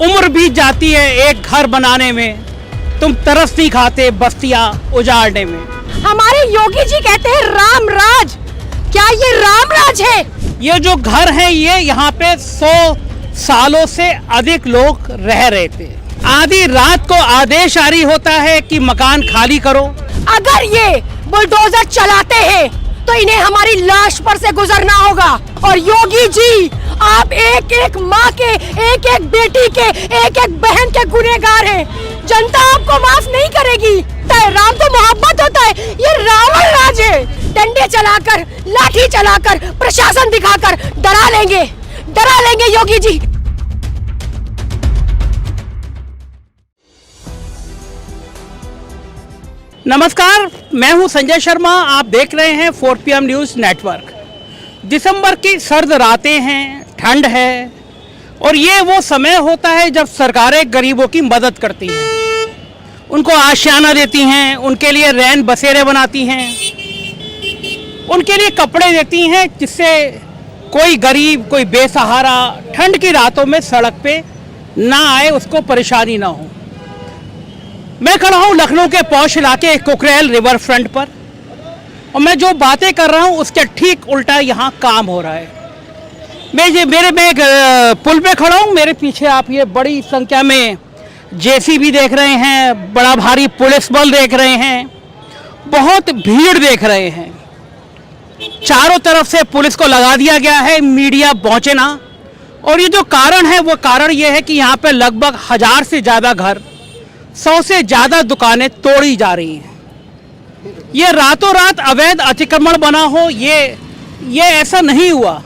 उम्र बीत जाती है एक घर बनाने में, तुम तरस नहीं खाते बस्तियां उजाड़ने में। हमारे योगी जी कहते हैं राम राज, क्या ये राम राज है? ये जो घर है ये यहाँ पे 100 सालों से अधिक लोग रह रहे थे। आधी रात को आदेश जारी होता है कि मकान खाली करो। अगर ये बुलडोजर चलाते हैं तो इन्हें हमारी लाश पर से गुजरना होगा। और योगी जी, आप एक एक माँ के, एक एक बेटी के, एक एक बहन के गुनहगार हैं। जनता आपको माफ नहीं करेगी। राम तो मोहब्बत होता है, ये रावण राज है। डंडे चलाकर, लाठी चलाकर, प्रशासन दिखाकर डरा लेंगे योगी जी। नमस्कार, मैं हूं संजय शर्मा। आप देख रहे हैं 4 PM न्यूज़ नेटवर्क। दिसंबर की सर्द रातें हैं, ठंड है और ये वो समय होता है जब सरकारें गरीबों की मदद करती हैं, उनको आशियाना देती हैं, उनके लिए रैन बसेरे बनाती हैं, उनके लिए कपड़े देती हैं जिससे कोई गरीब, कोई बेसहारा ठंड की रातों में सड़क पे ना आए, उसको परेशानी ना हो। मैं खड़ा हूँ लखनऊ के पौष इलाके कुकरेल रिवर फ्रंट पर और मैं जो बातें कर रहा हूँ उसके ठीक उल्टा यहाँ काम हो रहा है। मैं एक पुल पे खड़ा हूँ। मेरे पीछे आप ये बड़ी संख्या में JCB देख रहे हैं, बड़ा भारी पुलिस बल देख रहे हैं, बहुत भीड़ देख रहे हैं। चारों तरफ से पुलिस को लगा दिया गया है, मीडिया पहुँचे ना। और ये जो कारण है वो कारण ये है कि यहाँ पे लगभग 1000 से ज़्यादा घर, 100 से ज़्यादा दुकानें तोड़ी जा रही हैं। ये रातों रात अवैध अतिक्रमण बना हो, ये ऐसा नहीं हुआ।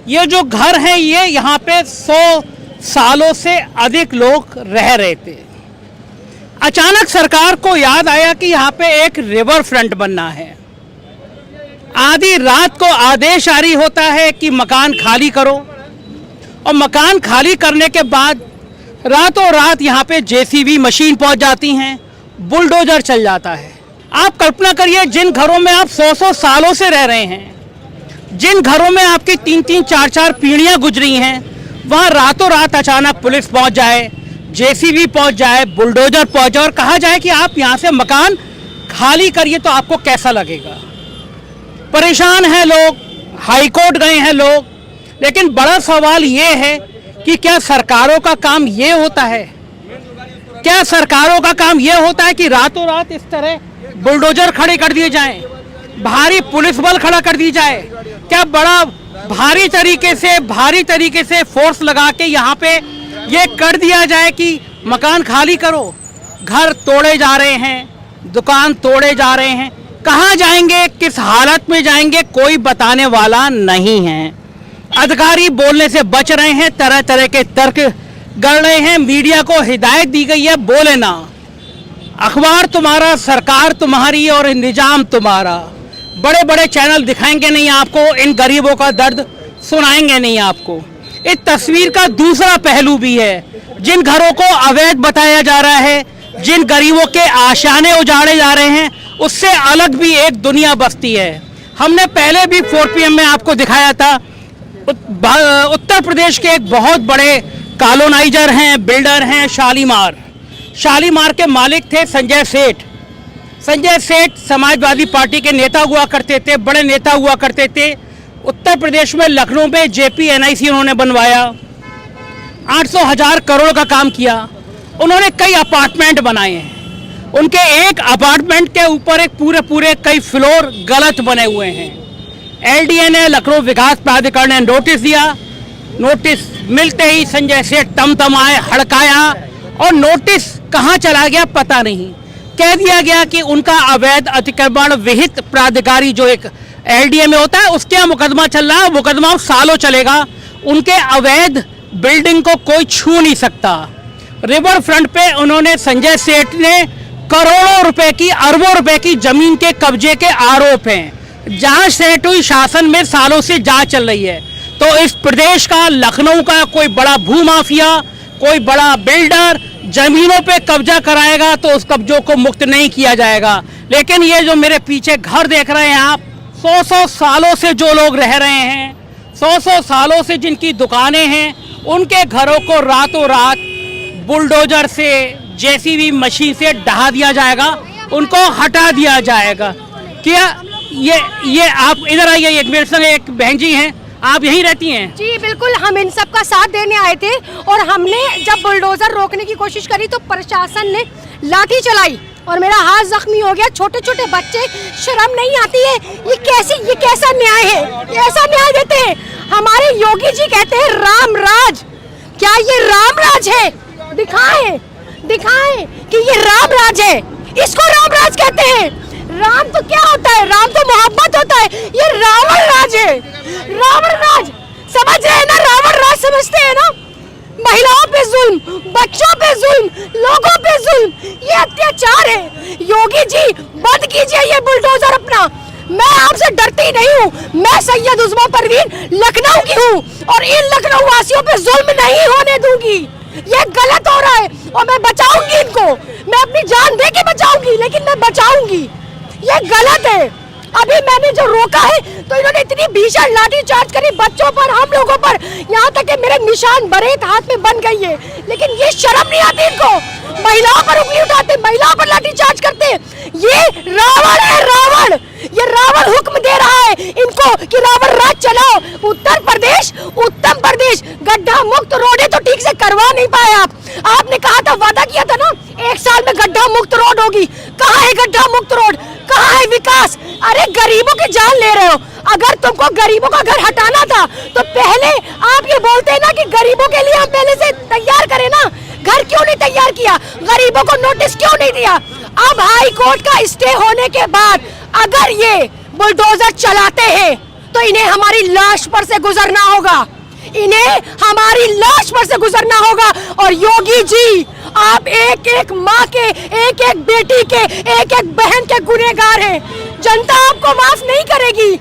ये जो घर हैं ये यहाँ पे 100 सालों से अधिक लोग रह रहे थे। अचानक सरकार को याद आया कि यहाँ पे एक रिवर फ्रंट बनना है। आधी रात को आदेश जारी होता है कि मकान खाली करो और मकान खाली करने के बाद रातों रात यहाँ पे JCB मशीन पहुँच जाती हैं, बुलडोजर चल जाता है। आप कल्पना करिए, जिन घरों में आप 100 सालों से रह रहे हैं, जिन घरों में आपकी 3-3, 4-4 पीढ़ियाँ गुजरी हैं, वहाँ रातों रात अचानक पुलिस पहुँच जाए, JCB पहुँच जाए, बुलडोजर पहुँच जाए और कहा जाए कि आप यहाँ से मकान खाली करिए, तो आपको कैसा लगेगा? परेशान हैं लोग, हाईकोर्ट गए हैं लोग। लेकिन बड़ा सवाल ये है कि क्या सरकारों का काम ये होता है? क्या सरकारों का काम ये होता है कि रातों रात इस तरह बुलडोजर खड़े कर दिए जाएं, भारी पुलिस बल खड़ा कर दी जाए? क्या बड़ा भारी तरीके से फोर्स लगा के यहाँ पे ये कर दिया जाए कि मकान खाली करो? घर तोड़े जा रहे हैं, दुकान तोड़े जा रहे हैं, कहाँ जाएंगे, किस हालत में जाएंगे, कोई बताने वाला नहीं है। अधिकारी बोलने से बच रहे हैं, तरह तरह के तर्क गढ़ रहे हैं। मीडिया को हिदायत दी गई है, बोले ना। अखबार तुम्हारा, सरकार तुम्हारी और निजाम तुम्हारा। बड़े बड़े चैनल दिखाएंगे नहीं आपको, इन गरीबों का दर्द सुनाएंगे नहीं आपको। इस तस्वीर का दूसरा पहलू भी है। जिन घरों को अवैध बताया जा रहा है, जिन गरीबों के आशियाने उजाड़े जा रहे हैं, उससे अलग भी एक दुनिया बसती है। हमने पहले भी 4 PM में आपको दिखाया था। उत्तर प्रदेश के एक बहुत बड़े कॉलोनाइजर हैं, बिल्डर हैं, शालीमार के मालिक थे संजय सेठ समाजवादी पार्टी के नेता हुआ करते थे, बड़े नेता हुआ करते थे। उत्तर प्रदेश में लखनऊ में JPNIC उन्होंने बनवाया, 800,000 करोड़ का काम किया। उन्होंने कई अपार्टमेंट बनाए हैं। उनके एक अपार्टमेंट के ऊपर एक पूरे कई फ्लोर गलत बने हुए हैं। LDA ने, लखनऊ विकास प्राधिकरण ने नोटिस दिया। नोटिस मिलते ही संजय सेठ तमतमाए, हड़काया और नोटिस कहाँ चला गया पता नहीं। कह दिया गया कि उनका अवैध अतिक्रमण विहित प्राधिकारी जो एक LDA में होता है, उसके यहाँ मुकदमा चल रहा है। मुकदमा सालों चलेगा। उनके अवैध बिल्डिंग को कोई छू नहीं सकता। रिवर फ्रंट पे उन्होंने, संजय सेठ ने करोड़ों रुपए की, अरबों रुपए की जमीन के कब्जे के आरोप हैं। जांच सेठ हुई, शासन में सालों से जांच चल रही है। तो इस प्रदेश का, लखनऊ का कोई बड़ा भूमाफिया, कोई बड़ा बिल्डर जमीनों पे कब्जा कराएगा तो उस कब्जों को मुक्त नहीं किया जाएगा। लेकिन ये जो मेरे पीछे घर देख रहे हैं आप, 100 सालों से जो लोग रह रहे हैं, 100 सालों से जिनकी दुकानें हैं, उनके घरों को रातों रात बुलडोजर से, जेसीबी मशीन से ढहा दिया जाएगा, उनको हटा दिया जाएगा। क्या ये आप इधर आइए, एक मेरे संग एक बहन जी हैं, आप यहीं रहती हैं? जी बिल्कुल, हम इन सब का साथ देने आए थे और हमने जब बुलडोजर रोकने की कोशिश करी तो प्रशासन ने लाठी चलाई और मेरा हाथ जख्मी हो गया। छोटे छोटे बच्चे, शर्म नहीं आती है? ये कैसा न्याय है? ऐसा न्याय देते हैं? हमारे योगी जी कहते हैं राम राज, क्या ये राम राज है? दिखाएं कि ये राम राज है। इसको राम राज कहते हैं। राम तो क्या होता है? राम तो मोहब्बत होता है। ये रावण राज है, रावण राज। समझ रहे हैं ना? रावण राज समझते हैं ना? महिलाओं पे जुल्म, बच्चों पे जुल्म, लोगों पे जुल्म, ये अत्याचार है। योगी जी बंद कीजिए ये बुलडोजर अपना। मैं आपसे डरती नहीं हूँ। मैं सैयद उस्मा परवीन लखनऊ की हूँ और इन लखनऊ वासियों पे जुल्म नहीं होने दूंगी। ये गलत हो रहा है और मैं बचाऊंगी इनको। मैं अपनी जान दे के बचाऊंगी, लेकिन मैं बचाऊंगी। ये गलत है। अभी मैंने जो रोका है तो इन्होंने इतनी भीषण लाठी चार्ज करी बच्चों पर, हम लोगों पर, यहाँ तक कि मेरे निशान बरेत हाथ में बन गई है। लेकिन ये शर्म नहीं आती इनको। महिलाओं पर उंगली उठाते, महिलाओं पर लाठी चार्ज करते। ये रावण है, रावण। ये रावण हुक्म दे रहा है इनको कि रावण राज चलाओ। उत्तर प्रदेश गड्ढा मुक्त रोड है तो ठीक से करवा नहीं पाए आप। आपने कहा था, वादा किया था ना, 1 साल में गड्ढा मुक्त रोड होगी। कहाँ है गड्ढा मुक्त रोड? कहाँ है विकास? अरे गरीबों की जान ले रहे हो। अगर तुमको गरीबों का घर हटाना था तो पहले आप ये बोलते ना कि गरीबों के लिए हम पहले से तैयार करें ना। घर क्यों नहीं तैयार किया? गरीबों को नोटिस क्यों नहीं दिया? अब हाई कोर्ट का स्टे होने के बाद अगर ये बुलडोजर चलाते हैं तो इन्हें हमारी लाश पर से गुजरना होगा। इन्हें हमारी लाश पर से गुजरना होगा। और योगी जी, आप एक एक माँ के, एक एक बेटी के, एक एक बहन के गुनहगार हैं। जनता आपको माफ नहीं करेगी।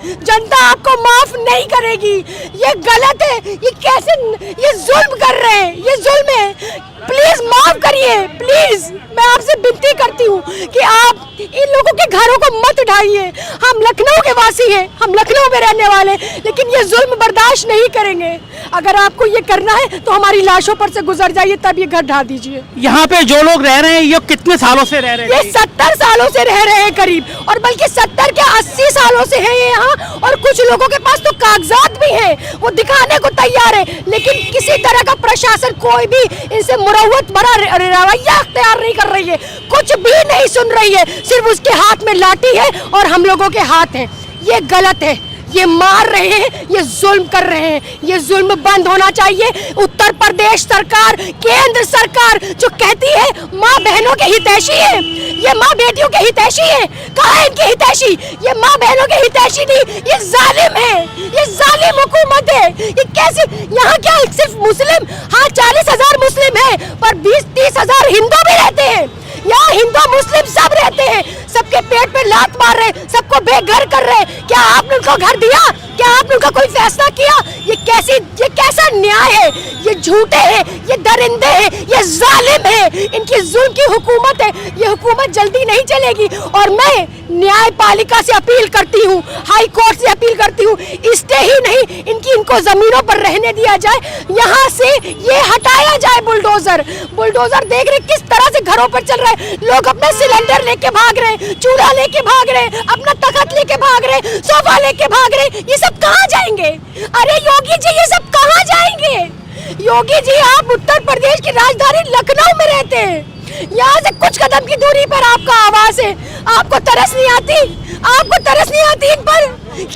जनता आपको माफ नहीं करेगी। ये गलत है। ये कैसे, ये जुल्म कर रहे हैं, ये जुल्म है। प्लीज माफ करिए, प्लीज। मैं आपसे विनती करती हूँ कि आप इन लोगों के घरों को मत ढाइए। हम लखनऊ के वासी हैं, हम लखनऊ में रहने वाले, लेकिन ये जुल्म बर्दाश्त नहीं करेंगे। अगर आपको ये करना है तो हमारी लाशों पर से गुजर जाइए, तब ये घर ढा दीजिए। यहाँ पे जो लोग रह रहे हैं ये कितने सालों से रह रहे हैं? ये 70 सालों से रह रहे हैं करीब, और बल्कि 70 के 80 सालों से है ये यहाँ। और कुछ लोगों के पास तो कागजात भी है, वो दिखाने को तैयार है, लेकिन किसी तरह का प्रशासन कोई भी इनसे मुरव्वत भरा रवैया अख्तियार नहीं कर रही है। कुछ भी नहीं सुन रही है। सिर्फ उसके हाथ में लाठी है और हम लोगों के हाथ है। ये गलत है। ये मार रहे हैं, ये जुल्म कर रहे हैं। ये जुल्म बंद होना चाहिए। उत्तर प्रदेश सरकार, केंद्र सरकार जो कहती है माँ बहनों के हितैषी है, ये माँ बेटियों के हितैषी है। कहाँ है इनके हितैषी? ये माँ बहनों के हितैषी नहीं, ये जालिम है, ये जालिम हुकूमत है। ये कैसे? यहाँ क्या सिर्फ मुस्लिम? हाँ, 40,000 मुस्लिम है, पर 20-30 हजार हिंदू भी रहते हैं। यहाँ हिंदू मुस्लिम सब रहते हैं। सबके पेट पे लात मार रहे, सबको बेघर कर रहे। क्या आपने उनको घर दिया? क्या आपने उनका कोई फैसला किया? ये कैसा न्याय है? ये झूठे हैं, ये दरिंदे हैं, ये जालिम है। इनकी जुल्म की हुकूमत है। ये हुकूमत जल्दी नहीं चलेगी। और मैं न्यायपालिका से अपील करती हूँ, हाई कोर्ट से अपील करती हूँ, स्टे ही नहीं, इनको जमीनों पर रहने दिया जाए। यहाँ से ये हटाया जाए बुलडोजर। देख रहे किस तरह से घरों पर चल रहा है। लोग अपना सिलेंडर लेके भाग रहे हैं, चूल्हा लेके भाग रहे हैं, अपना तख्त लेके भाग रहे हैं, सोफा लेके भाग रहे हैं। ये सब कहाँ जाएंगे? अरे योगी जी, ये सब कहाँ जाएंगे? योगी जी, आप उत्तर प्रदेश की राजधानी लखनऊ में रहते हैं। यहाँ से कुछ कदम की दूरी पर आपका आवास है। आपको तरस नहीं आती? आपको तरस नहीं आती इन पर?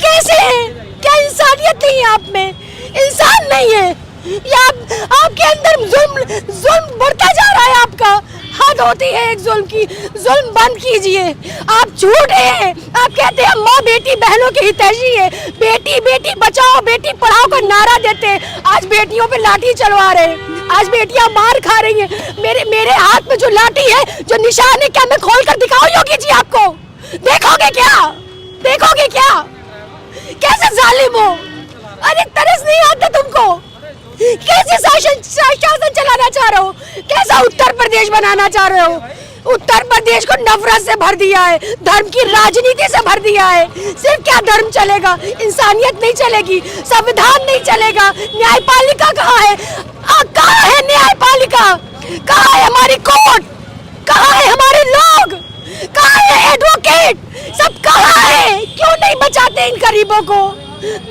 कैसे है? क्या इंसानियत नहीं है आप में? इंसान नहीं है या आपके अंदर जुल्म बढ़ता जा रहा है? आपका हद होती है एक जुल्म की। जुल्म बंद कीजिए। आप झूठ हैं। आप कहते हैं माँ बेटी बहनों के हितैषी है, बेटी बेटी बचाओ बेटी पढ़ाओ का नारा देते हैं। आज बेटियों पे लाठी चलवा रहे हैं, आज बेटियां मार खा रही हैं। मेरे हाथ में जो लाठी है, जो निशान है, क्या मैं खोल कर दिखाऊं योगी जी आपको? देखोगे क्या? देखोगे क्या? कैसे जालिम हो? अरे तरस नहीं आता तुमको? कैसे शासन चलाना चाह रहे हो? कैसा उत्तर प्रदेश बनाना चाह रहे हो? उत्तर प्रदेश को नफरत से भर दिया है, धर्म की राजनीति से भर दिया है। सिर्फ क्या धर्म चलेगा? इंसानियत नहीं चलेगी, संविधान नहीं चलेगा। न्यायपालिका कहाँ है? कहाँ है न्यायपालिका? आप कहाँ हैं? क्यों नहीं बचाते इन गरीबों को?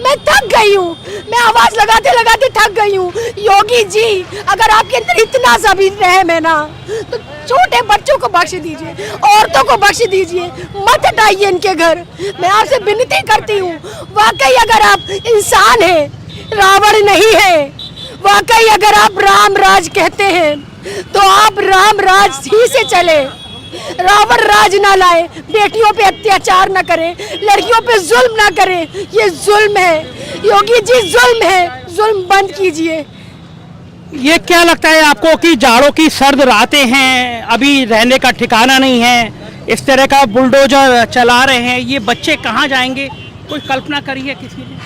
मैं थक गई हूँ, मैं आवाज लगाते लगाते थक गई हूँ। योगी जी, अगर आपके अंदर इतना सा भी रहम है ना, तो छोटे बच्चों को बख्श दीजिए, औरतों को बख्श दीजिए, मत हटाइए इनके घर। मैं आपसे विनती करती हूँ, वाकई अगर आप इंसान हैं, रावण नहीं है, वाकई अगर आप राम राज कहते हैं, तो आप राम राज ही से चले, रावण राज ना लाए, बेटियों पे अत्याचार ना करें, लड़कियों पे जुल्म ना करें। ये जुल्म है योगी जी, जुल्म है, जुल्म बंद कीजिए। ये क्या लगता है आपको कि जाड़ों की सर्द रातें हैं, अभी रहने का ठिकाना नहीं है, इस तरह का बुलडोजर चला रहे हैं, ये बच्चे कहाँ जाएंगे? कोई कल्पना करी है किसी ने?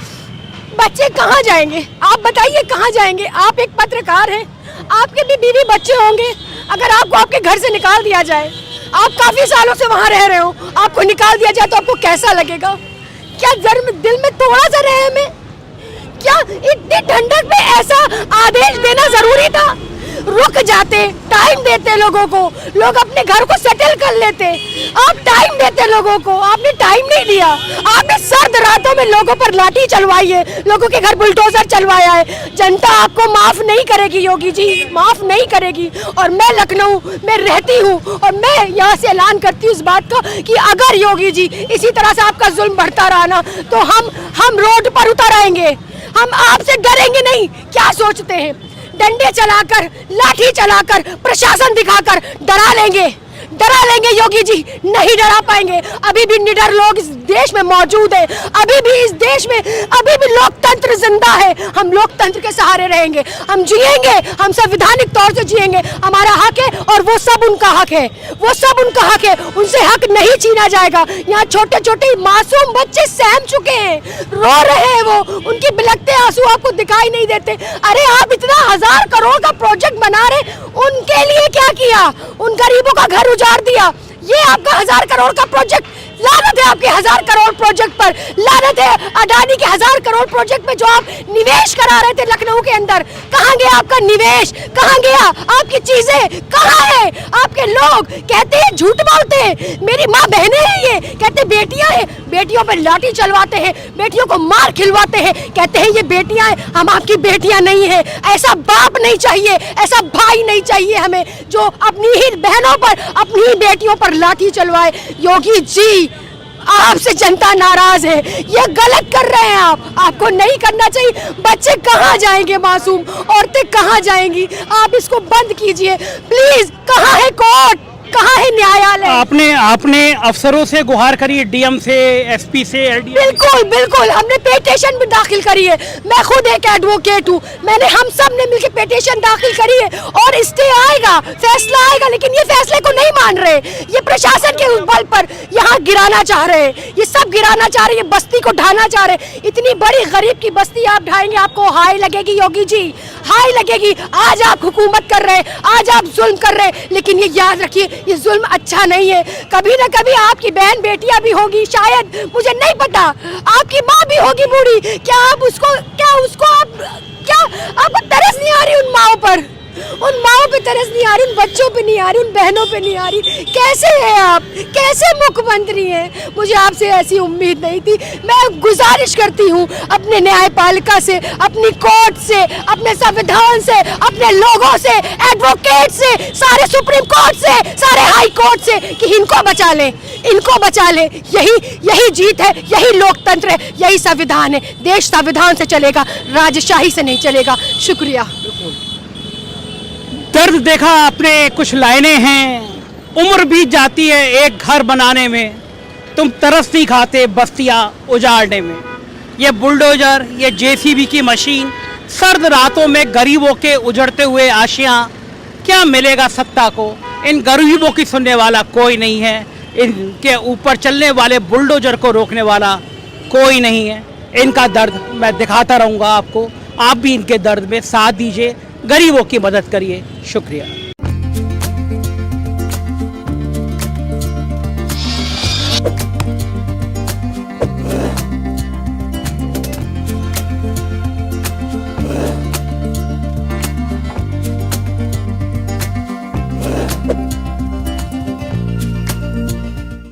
बच्चे कहाँ जाएंगे? आप बताइए कहाँ जाएंगे? आप एक पत्रकार हैं, आपके भी बीवी बच्चे होंगे। अगर आपको आपके घर से निकाल दिया जाए, आप काफी सालों से वहाँ रह रहे हो, आपको निकाल दिया जाए तो आपको कैसा लगेगा? क्या दिल में थोड़ा सा रहम है? क्या इतनी ठंडक में ऐसा आदेश देना जरूरी था? रुक जाते, टाइम देते लोगों को, लोग अपने घर को सेटल कर लेते। आप टाइम देते लोगों को, आपने टाइम नहीं दिया। आपने सर्द रातों में लोगों पर लाठी चलवाई है, लोगों के घर बुलडोजर चलवाया है। जनता आपको माफ नहीं करेगी योगी जी, माफ नहीं करेगी। और मैं लखनऊ में रहती हूँ और मैं यहाँ से ऐलान करती हूँ इस बात का कि अगर योगी जी इसी तरह से आपका जुल्म बढ़ता रहा ना, तो हम रोड पर उतर आएंगे। हम आपसे डरेंगे नहीं। क्या सोचते हैं? डंडे चलाकर, लाठी चलाकर, प्रशासन दिखाकर डरा लेंगे योगी जी? नहीं डरा पाएंगे। अभी भी निडर लोग इस देश में मौजूद है, अभी भी इस देश में अभी भी लोकतंत्र जिंदा है। हम लोकतंत्र के सहारे रहेंगे, हम जिएंगे, हम संवैधानिक तौर से जिएंगे। हमारा हक है और वो सब उनका हक है, वो सब उनका हक है, उनसे हक नहीं छीना जाएगा। यहाँ छोटे छोटे मासूम बच्चे सहम चुके हैं, रो रहे हैं, वो उनकी बिलखते आंसू आपको दिखाई नहीं देते। अरे आप इतना 1000 करोड़ का प्रोजेक्ट बना रहे, उनके लिए क्या किया? उन गरीबों का घर उजाड़ दिया। ये आपका 1000 करोड़ का प्रोजेक्ट, लानत है आपके 1000 करोड़ प्रोजेक्ट पर, लानत है अडानी के 1000 करोड़ प्रोजेक्ट में जो आप निवेश करा रहे थे लखनऊ के अंदर। कहाँ गया आपका निवेश? कहाँ गया आपकी चीजें? कहाँ है आपके लोग? कहते हैं, झूठ बोलते हैं, मेरी माँ बहनें हैं, ये कहते बेटियां हैं, बेटियों पर लाठी चलवाते हैं, बेटियों को मार खिलवाते हैं, कहते हैं ये बेटियां हैं। हम आपकी बेटियां नहीं है। ऐसा बाप नहीं चाहिए, ऐसा भाई नहीं चाहिए हमें जो अपनी ही बहनों पर, अपनी ही बेटियों पर लाठी चलवाए। योगी जी, आपसे जनता नाराज है, ये गलत कर रहे हैं आप, आपको नहीं करना चाहिए। बच्चे कहाँ जाएंगे? मासूम औरतें कहाँ जाएंगी? आप इसको बंद कीजिए प्लीज। कहाँ है कोर्ट? कहाँ है न्यायालय? आपने अफसरों से गुहार करी, डीएम से, एसपी से, एलडीएम? बिल्कुल बिल्कुल, हमने पिटीशन भी दाखिल करी है। मैं खुद एक एडवोकेट हूँ, हम सब ने मिलकर पिटीशन दाखिल करी है और स्टे आएगा, फैसला आएगा। लेकिन ये फैसले को नहीं मान रहे, ये प्रशासन के उस बल पर यहाँ गिराना चाह रहे हैं, ये सब गिराना चाह रहे हैं, ये बस्ती को ढाना चाह रहे हैं। इतनी बड़ी गरीब की बस्ती आप ढाएंगे, आपको हाई लगेगी योगी जी, हाई लगेगी। आज आप हुकूमत कर रहे हैं, आज आप जुल्म कर रहे हैं, लेकिन ये याद रखिए, ये जुल्म अच्छा नहीं है। कभी ना कभी आपकी बहन बेटियां भी होगी, शायद, मुझे नहीं पता, आपकी माँ भी होगी बूढ़ी। क्या आपको तरस नहीं आ रही उन माओ पर? उन माओ पे तरस नहीं आ रही, उन बच्चों पे नहीं आ रही, उन बहनों पे नहीं आ रही? कैसे हैं आप? कैसे मुख्यमंत्री हैं? मुझे आपसे ऐसी उम्मीद नहीं थी। मैं गुजारिश करती हूँ अपने न्यायपालिका से, अपनी कोर्ट से, अपने संविधान से, अपने लोगों से, एडवोकेट से, सारे सुप्रीम कोर्ट से, सारे हाई कोर्ट से कि इनको बचा लें, इनको बचा लें। यही जीत है, यही लोकतंत्र है, यही संविधान है। देश संविधान से चलेगा, राजशाही से नहीं चलेगा। शुक्रिया। दर्द देखा आपने, कुछ लाइनें हैं, उम्र बीत जाती है एक घर बनाने में, तुम तरस नहीं खाते बस्तियां उजाड़ने में। ये बुलडोजर, ये जेसीबी की मशीन, सर्द रातों में गरीबों के उजड़ते हुए आशियां, क्या मिलेगा सत्ता को? इन गरीबों की सुनने वाला कोई नहीं है, इनके ऊपर चलने वाले बुलडोजर को रोकने वाला कोई नहीं है। इनका दर्द मैं दिखाता रहूँगा आपको, आप भी इनके दर्द में साथ दीजिए, गरीबों की मदद करिए। शुक्रिया।